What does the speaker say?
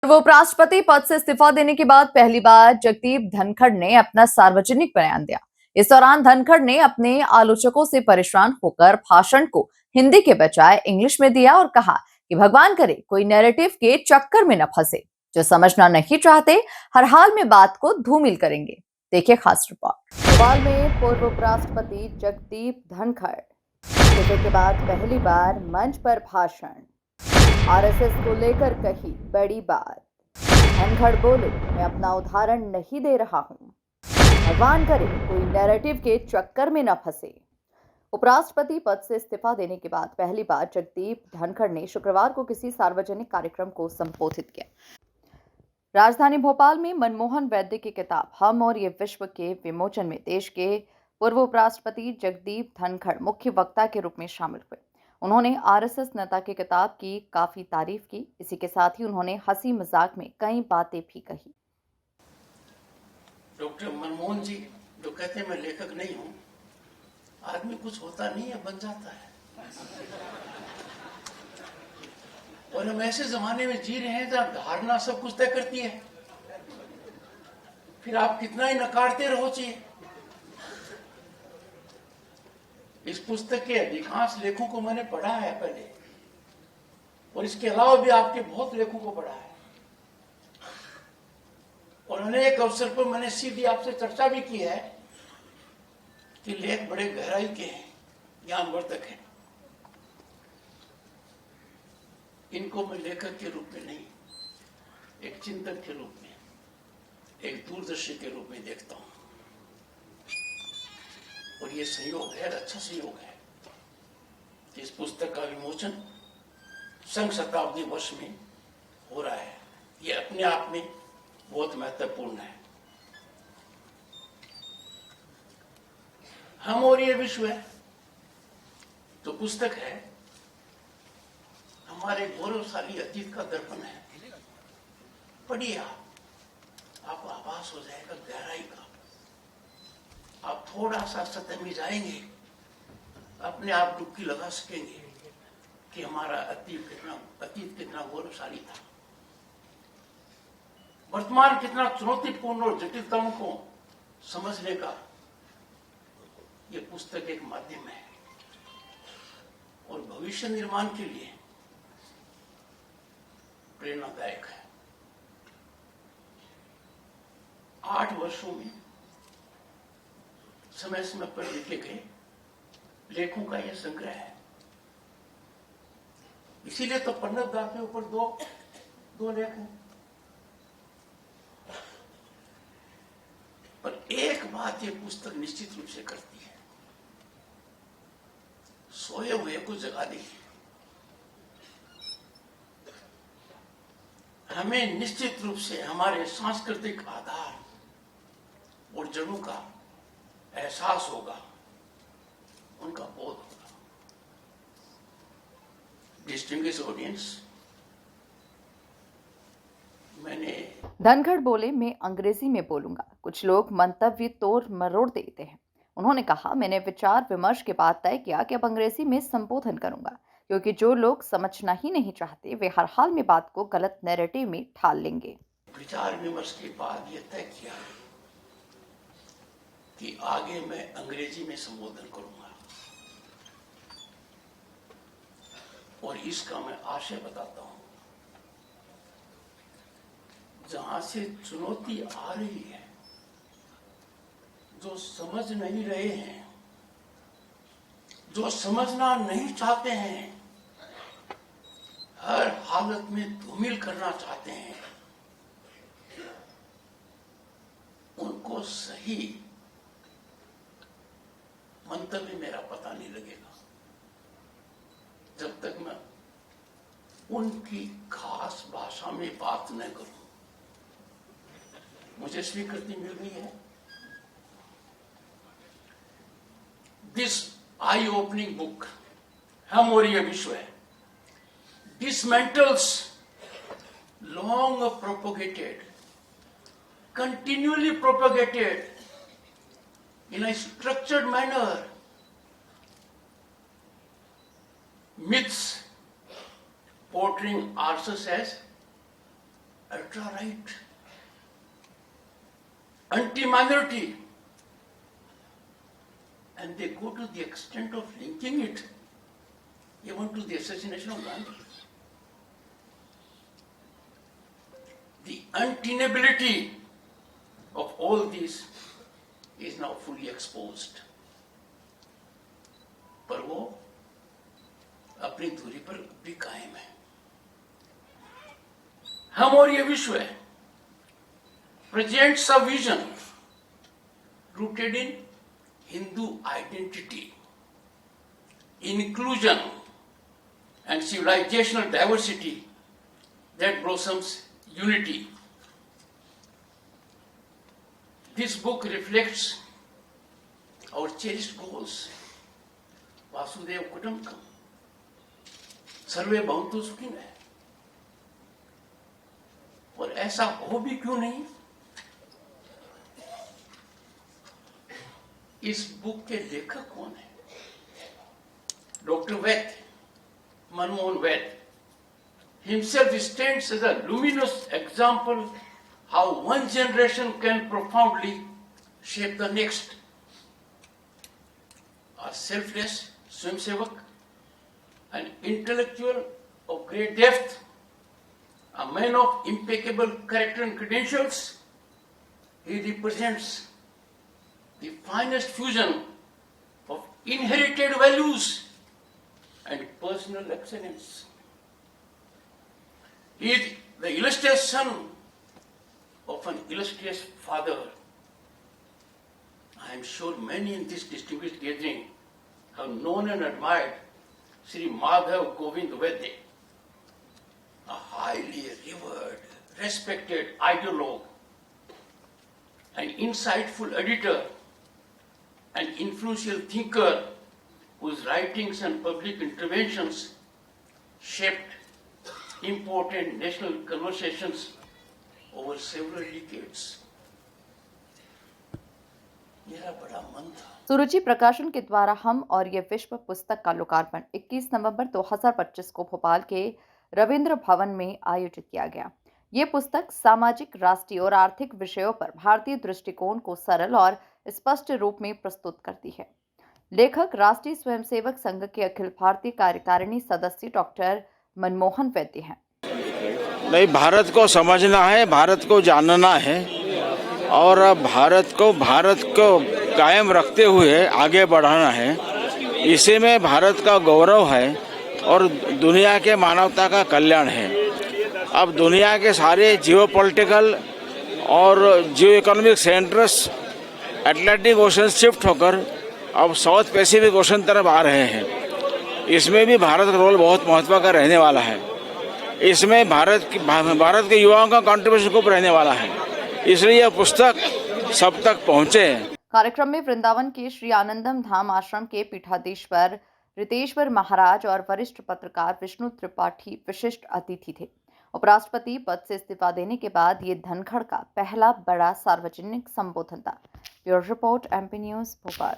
पूर्व उपराष्ट्रपति पद से इस्तीफा देने के बाद पहली बार जगदीप धनखड़ ने अपना सार्वजनिक बयान दिया। इस दौरान धनखड़ ने अपने आलोचकों से परेशान होकर भाषण को हिंदी के बजाय इंग्लिश में दिया और कहा कि भगवान करे कोई नैरेटिव के चक्कर में न फंसे। जो समझना नहीं चाहते हर हाल में बात को धूमिल करेंगे। देखिए खास रिपोर्ट। भोपाल में पूर्व उपराष्ट्रपति जगदीप धनखड़ इस्तीफे के बाद पहली बार मंच पर भाषण। आरएसएस को लेकर कही बड़ी बात। धनखड़ बोले, मैं अपना उदाहरण नहीं दे रहा हूं, भगवान करे कोई नैरेटिव के चक्कर में न फंसे। उपराष्ट्रपति पद से इस्तीफा देने के बाद पहली बार जगदीप धनखड़ ने शुक्रवार को किसी सार्वजनिक कार्यक्रम को संबोधित किया। राजधानी भोपाल में मनमोहन वैद्य की किताब हम और ये विश्व के विमोचन में देश के पूर्व उपराष्ट्रपति जगदीप धनखड़ मुख्य वक्ता के रूप में शामिल हुए। उन्होंने आरएसएस नेता की किताब की काफी तारीफ की। इसी के साथ ही उन्होंने हंसी मजाक में कई बातें भी कही। डॉक्टर मनमोहन जी जो कहते हैं मैं लेखक नहीं हूं, आदमी कुछ होता नहीं है, बन जाता है। और हम ऐसे जमाने में जी रहे हैं जहां धारणा सब कुछ तय करती है। फिर आप कितना ही नकारते रहो चाहिए। इस पुस्तक के अधिकांश लेखों को मैंने पढ़ा है पहले, और इसके अलावा भी आपके बहुत लेखों को पढ़ा है, और अनेक अवसर पर मैंने सीधी आपसे चर्चा भी की है कि लेख बड़े गहराई के हैं, ज्ञानवर्धक हैं। इनको मैं लेखक के रूप में नहीं, एक चिंतक के रूप में, एक दूरदर्शी के रूप में देखता हूं। और ये संयोग है, अच्छा संयोग है कि इस पुस्तक का विमोचन संघ शताब्दी वर्ष में हो रहा है। ये अपने आप में बहुत महत्वपूर्ण है। हम और ये विश्व है तो पुस्तक है, हमारे गौरवशाली अतीत का दर्पण है। पढ़िए, आपको आभास हो जाएगा गहराई का। आप थोड़ा सा सतह में जाएंगे, अपने आप डुबकी लगा सकेंगे कि हमारा अतीत कितना गौरवशाली था, वर्तमान कितना चुनौतीपूर्ण और जटिलताओं को समझने का ये पुस्तक एक माध्यम है, और भविष्य निर्माण के लिए प्रेरणादायक है। 8 वर्षों में समय समय पर लिखे गए लेखों का यह संग्रह है। इसीलिए तो पंडित दा के ऊपर दो लेख हैं। पर एक बात ये पुस्तक निश्चित रूप से करती है, सोए हुए को जगा देगी। हमें निश्चित रूप से हमारे सांस्कृतिक आधार और जड़ों का एहसास होगा, उनका बोध होगा। डिस्टिंग्विश्ड ऑडियंस, मैंने धनखड़ बोले, मैं अंग्रेजी में बोलूंगा। कुछ लोग मंतव्य तोड़ मरोड़ देते हैं। उन्होंने कहा, मैंने विचार विमर्श के बाद तय किया कि अब अंग्रेजी में संबोधन करूंगा, क्योंकि जो लोग समझना ही नहीं चाहते वे हर हाल में बात को गलत नैरेटिव में ढाल लेंगे। विचार विमर्श के बाद यह तय किया कि आगे मैं अंग्रेजी में संबोधन करूंगा, और इसका मैं आशय बताता हूं। जहां से चुनौती आ रही है, जो समझ नहीं रहे हैं, जो समझना नहीं चाहते हैं, हर हालत में धूमिल करना चाहते हैं, उनको सही मंतव्य मेरा पता नहीं लगेगा जब तक मैं उनकी खास भाषा में बात न करूं। मुझे स्वीकृति मिल गई है। दिस आई ओपनिंग बुक, हम और ये विश्व है, dismantles long propagated, continually propagated in a structured manner myths portraying ourselves as ultra-right, anti-minority, and they go to the extent of linking it even to the assassination of Gandhi. The untenability of all this is now fully exposed. पर वो अपनी दूरी पर भी कायम है। हम और ये विश्व है presents a vision rooted in Hindu identity, inclusion, and civilizational diversity that blossoms unity. This book reflects our cherished goals. Vasudev Kutumbakam, सर्वे भवन्तु सुखिनः। और ऐसा हो भी क्यों नहीं? इस बुक के लेखक कौन है? Doctor Vaid, Manmohan Vaid, himself stands as a luminous example how one generation can profoundly shape the next. A selfless swamsevak, an intellectual of great depth, a man of impeccable character and credentials, he represents the finest fusion of inherited values and personal excellence. He is the illustrious son of an illustrious father. I am sure many in this distinguished gathering have known and admired Sri Madhav Govind Vaidya, a highly revered, respected ideologue, an insightful editor, an influential thinker whose writings and public interventions shaped important national conversations over several decades. मेरा बड़ा मन था। सुरुचि प्रकाशन के द्वारा हम और ये विश्व पुस्तक का लोकार्पण 21 नवंबर 2025 को भोपाल के रविंद्र भवन में आयोजित किया गया। ये पुस्तक सामाजिक, राष्ट्रीय और आर्थिक विषयों पर भारतीय दृष्टिकोण को सरल और स्पष्ट रूप में प्रस्तुत करती है। लेखक राष्ट्रीय स्वयंसेवक संघ के अखिल भारतीय कार्यकारिणी सदस्य डॉक्टर मनमोहन वैद्य हैं। नहीं, भारत को समझना है, भारत को जानना है और भारत को कायम रखते हुए आगे बढ़ाना है। इसी में भारत का गौरव है और दुनिया के मानवता का कल्याण है। अब दुनिया के सारे जियोपॉलिटिकल और जियो economic centres Atlantic ocean shift होकर अब साउथ पैसिफिक ओशन तरफ आ रहे हैं। इसमें भी भारत का रोल बहुत महत्व का रहने वाला है। इसमें भारत के युवाओं का कंट्रीब्यूशन खूब रहने वाला है, इसलिए यह पुस्तक सब तक पहुंचे। कार्यक्रम में वृंदावन के श्री आनंदम धाम आश्रम के पीठाधीश्वर रितेश्वर महाराज और वरिष्ठ पत्रकार विष्णु त्रिपाठी विशिष्ट अतिथि थे। उपराष्ट्रपति पद से इस्तीफा देने के बाद ये धनखड़ का पहला बड़ा सार्वजनिक संबोधन था। Bureau report, MP news, Bhopal.